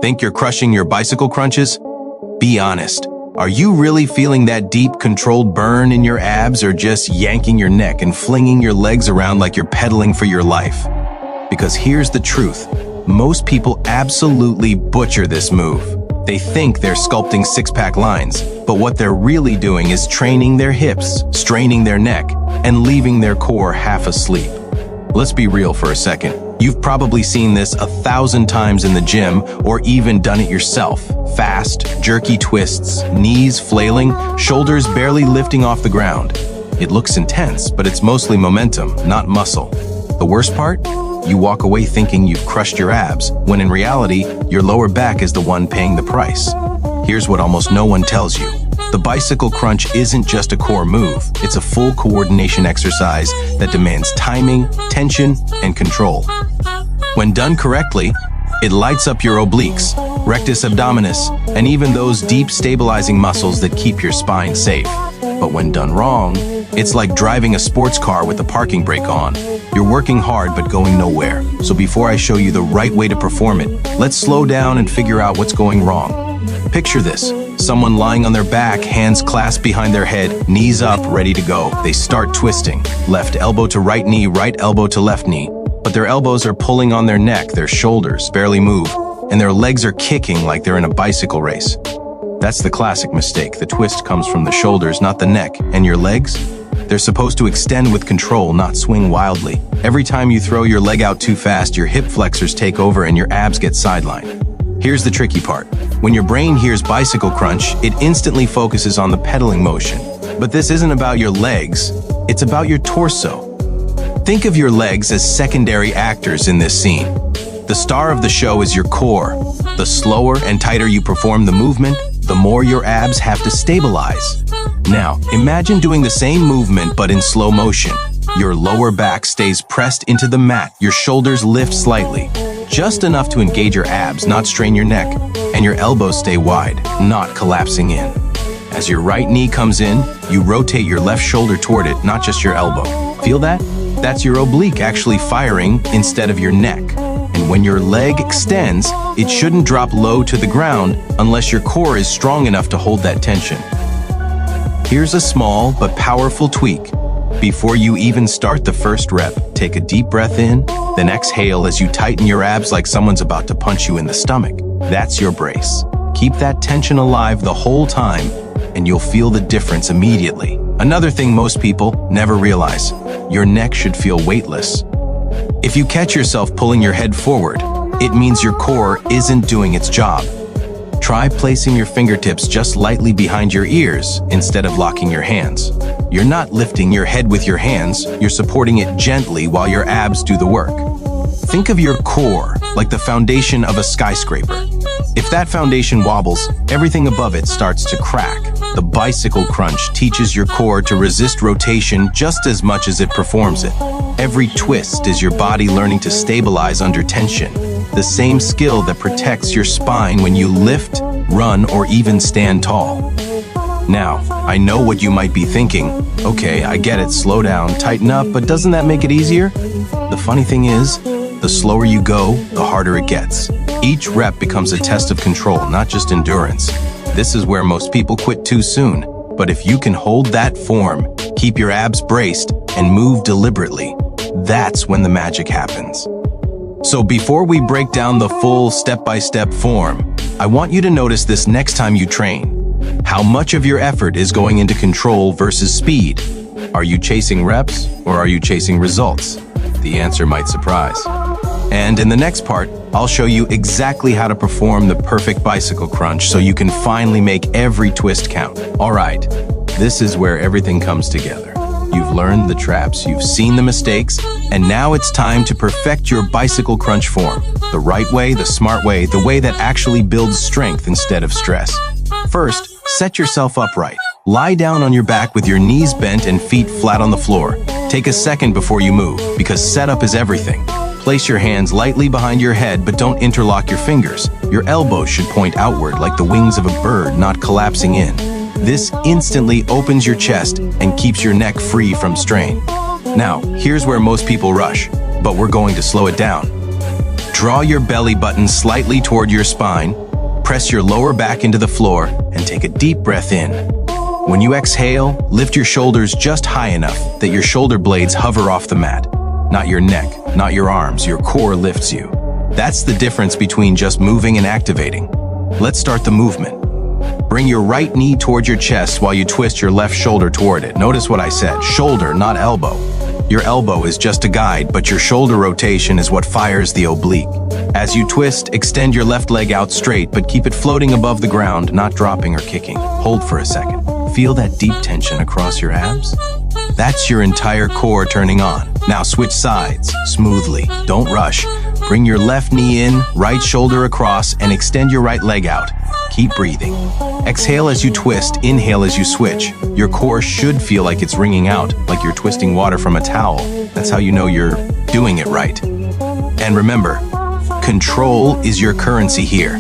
Think you're crushing your bicycle crunches? Be honest. Are you really feeling that deep, controlled burn in your abs, or just yanking your neck and flinging your legs around like you're pedaling for your life? Because here's the truth. Most people absolutely butcher this move. They think they're sculpting six-pack lines, but what they're really doing is training their hips, straining their neck, and leaving their core half asleep. Let's be real for a second. You've probably seen this 1,000 times in the gym, or even done it yourself. Fast, jerky twists, knees flailing, shoulders barely lifting off the ground. It looks intense, but it's mostly momentum, not muscle. The worst part? You walk away thinking you've crushed your abs, when in reality, your lower back is the one paying the price. Here's what almost no one tells you. The bicycle crunch isn't just a core move, it's a full coordination exercise that demands timing, tension, and control. When done correctly, it lights up your obliques, rectus abdominis, and even those deep stabilizing muscles that keep your spine safe. But when done wrong, it's like driving a sports car with the parking brake on. You're working hard but going nowhere. So before I show you the right way to perform it, let's slow down and figure out what's going wrong. Picture this. Someone lying on their back, hands clasped behind their head, knees up, ready to go. They start twisting. Left elbow to right knee, right elbow to left knee. But their elbows are pulling on their neck, their shoulders barely move, and their legs are kicking like they're in a bicycle race. That's the classic mistake. The twist comes from the shoulders, not the neck. And your legs? They're supposed to extend with control, not swing wildly. Every time you throw your leg out too fast, your hip flexors take over and your abs get sidelined. Here's the tricky part. When your brain hears bicycle crunch, it instantly focuses on the pedaling motion. But this isn't about your legs, it's about your torso. Think of your legs as secondary actors in this scene. The star of the show is your core. The slower and tighter you perform the movement, the more your abs have to stabilize. Now, imagine doing the same movement but in slow motion. Your lower back stays pressed into the mat, your shoulders lift slightly, just enough to engage your abs, not strain your neck, and your elbows stay wide, not collapsing in. As your right knee comes in, you rotate your left shoulder toward it, not just your elbow. Feel that? That's your oblique actually firing instead of your neck. And when your leg extends, it shouldn't drop low to the ground unless your core is strong enough to hold that tension. Here's a small but powerful tweak. Before you even start the first rep, take a deep breath in, then exhale as you tighten your abs like someone's about to punch you in the stomach. That's your brace. Keep that tension alive the whole time, and you'll feel the difference immediately. Another thing most people never realize, your neck should feel weightless. If you catch yourself pulling your head forward, it means your core isn't doing its job. Try placing your fingertips just lightly behind your ears instead of locking your hands. You're not lifting your head with your hands, you're supporting it gently while your abs do the work. Think of your core like the foundation of a skyscraper. If that foundation wobbles, everything above it starts to crack. The bicycle crunch teaches your core to resist rotation just as much as it performs it. Every twist is your body learning to stabilize under tension. The same skill that protects your spine when you lift, run, or even stand tall. Now, I know what you might be thinking. Okay, I get it, slow down, tighten up, but doesn't that make it easier? The funny thing is, the slower you go, the harder it gets. Each rep becomes a test of control, not just endurance. This is where most people quit too soon. But if you can hold that form, keep your abs braced, and move deliberately, that's when the magic happens. So before we break down the full step-by-step form, I want you to notice this next time you train. How much of your effort is going into control versus speed? Are you chasing reps or are you chasing results? The answer might surprise. And in the next part, I'll show you exactly how to perform the perfect bicycle crunch so you can finally make every twist count. All right, this is where everything comes together. You've learned the traps, you've seen the mistakes, and now it's time to perfect your bicycle crunch form. The right way, the smart way, the way that actually builds strength instead of stress. First, set yourself upright. Lie down on your back with your knees bent and feet flat on the floor. Take a second before you move, because setup is everything. Place your hands lightly behind your head, but don't interlock your fingers. Your elbows should point outward like the wings of a bird, not collapsing in. This instantly opens your chest and keeps your neck free from strain. Now, here's where most people rush, but we're going to slow it down. Draw your belly button slightly toward your spine, press your lower back into the floor, and take a deep breath in. When you exhale, lift your shoulders just high enough that your shoulder blades hover off the mat. Not your neck, not your arms, your core lifts you. That's the difference between just moving and activating. Let's start the movement. Bring your right knee toward your chest while you twist your left shoulder toward it. Notice what I said, shoulder, not elbow. Your elbow is just a guide, but your shoulder rotation is what fires the oblique. As you twist, extend your left leg out straight, but keep it floating above the ground, not dropping or kicking. Hold for a second. Feel that deep tension across your abs? That's your entire core turning on. Now switch sides, smoothly. Don't rush. Bring your left knee in, right shoulder across, and extend your right leg out. Keep breathing. Exhale as you twist, inhale as you switch. Your core should feel like it's wringing out, like you're twisting water from a towel. That's how you know you're doing it right. And remember, control is your currency here.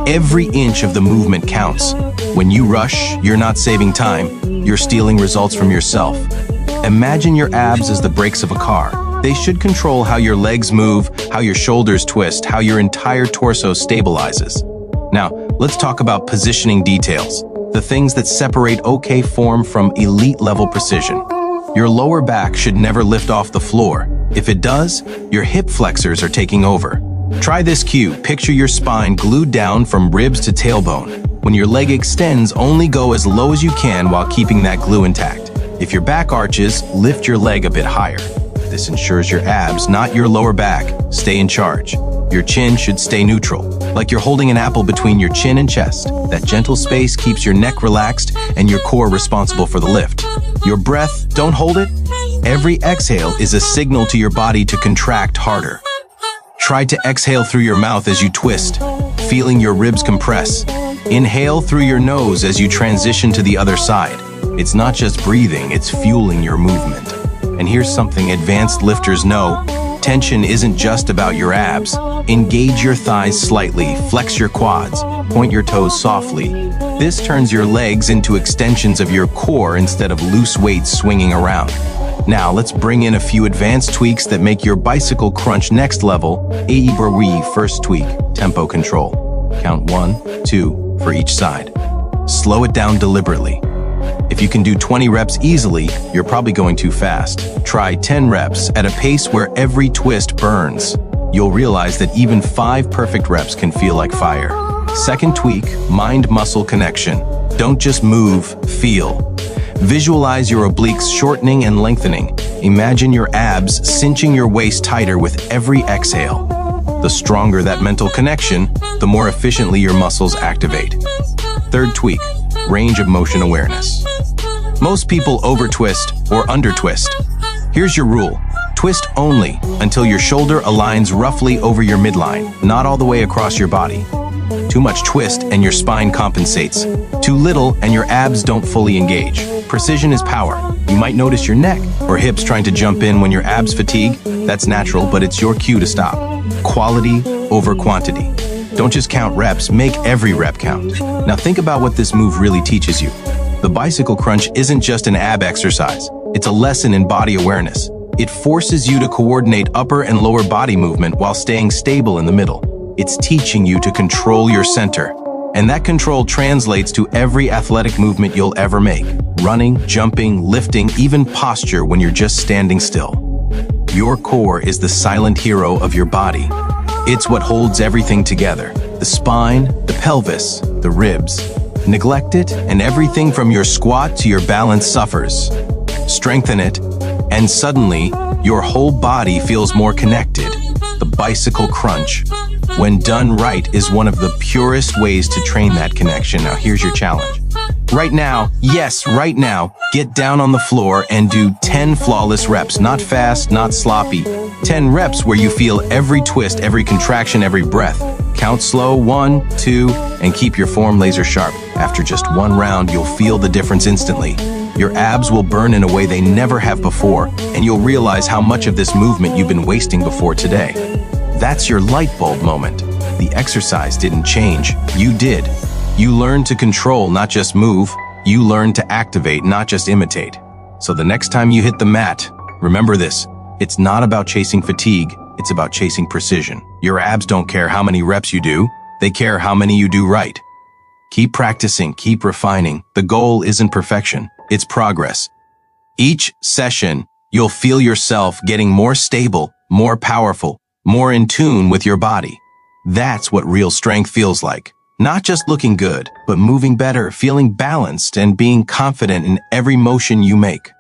Every inch of the movement counts. When you rush, you're not saving time, you're stealing results from yourself. Imagine your abs as the brakes of a car. They should control how your legs move, how your shoulders twist, how your entire torso stabilizes. Now, let's talk about positioning details, the things that separate OK form from elite level precision. Your lower back should never lift off the floor. If it does, your hip flexors are taking over. Try this cue. Picture your spine glued down from ribs to tailbone. When your leg extends, only go as low as you can while keeping that glue intact. If your back arches, lift your leg a bit higher. This ensures your abs, not your lower back, stay in charge. Your chin should stay neutral, like you're holding an apple between your chin and chest. That gentle space keeps your neck relaxed and your core responsible for the lift. Your breath, don't hold it. Every exhale is a signal to your body to contract harder. Try to exhale through your mouth as you twist, feeling your ribs compress. Inhale through your nose as you transition to the other side. It's not just breathing, it's fueling your movement. And here's something advanced lifters know. Tension isn't just about your abs. Engage your thighs slightly, flex your quads, point your toes softly. This turns your legs into extensions of your core instead of loose weights swinging around. Now let's bring in a few advanced tweaks that make your bicycle crunch next level. First tweak, tempo control. Count 1, 2 for each side. Slow it down deliberately. If you can do 20 reps easily, you're probably going too fast. Try 10 reps at a pace where every twist burns. You'll realize that even 5 perfect reps can feel like fire. Second tweak, mind-muscle connection. Don't just move, feel. Visualize your obliques shortening and lengthening. Imagine your abs cinching your waist tighter with every exhale. The stronger that mental connection, the more efficiently your muscles activate. Third tweak, range of motion awareness. Most people over-twist or under-twist. Here's your rule. Twist only until your shoulder aligns roughly over your midline, not all the way across your body. Too much twist and your spine compensates. Too little and your abs don't fully engage. Precision is power. You might notice your neck or hips trying to jump in when your abs fatigue. That's natural, but it's your cue to stop. Quality over quantity. Don't just count reps, make every rep count. Now think about what this move really teaches you. The bicycle crunch isn't just an ab exercise. It's a lesson in body awareness. It forces you to coordinate upper and lower body movement while staying stable in the middle. It's teaching you to control your center. And that control translates to every athletic movement you'll ever make. Running, jumping, lifting, even posture when you're just standing still. Your core is the silent hero of your body. It's what holds everything together. The spine, the pelvis, the ribs. Neglect it, and everything from your squat to your balance suffers. Strengthen it, and suddenly, your whole body feels more connected. The bicycle crunch, when done right, is one of the purest ways to train that connection. Now here's your challenge. Right now, yes, right now, get down on the floor and do 10 flawless reps. Not fast, not sloppy. 10 reps where you feel every twist, every contraction, every breath. Count slow, 1, 2, and keep your form laser sharp. After just one round, you'll feel the difference instantly. Your abs will burn in a way they never have before, and you'll realize how much of this movement you've been wasting before today. That's your light bulb moment. The exercise didn't change, you did. You learned to control, not just move. You learned to activate, not just imitate. So the next time you hit the mat, remember this. It's not about chasing fatigue, It's about chasing precision. Your abs don't care how many reps you do, they care how many you do right. Keep practicing, keep refining. The goal isn't perfection, it's progress. Each session, you'll feel yourself getting more stable, more powerful, more in tune with your body. That's what real strength feels like. Not just looking good, but moving better, feeling balanced, and being confident in every motion you make.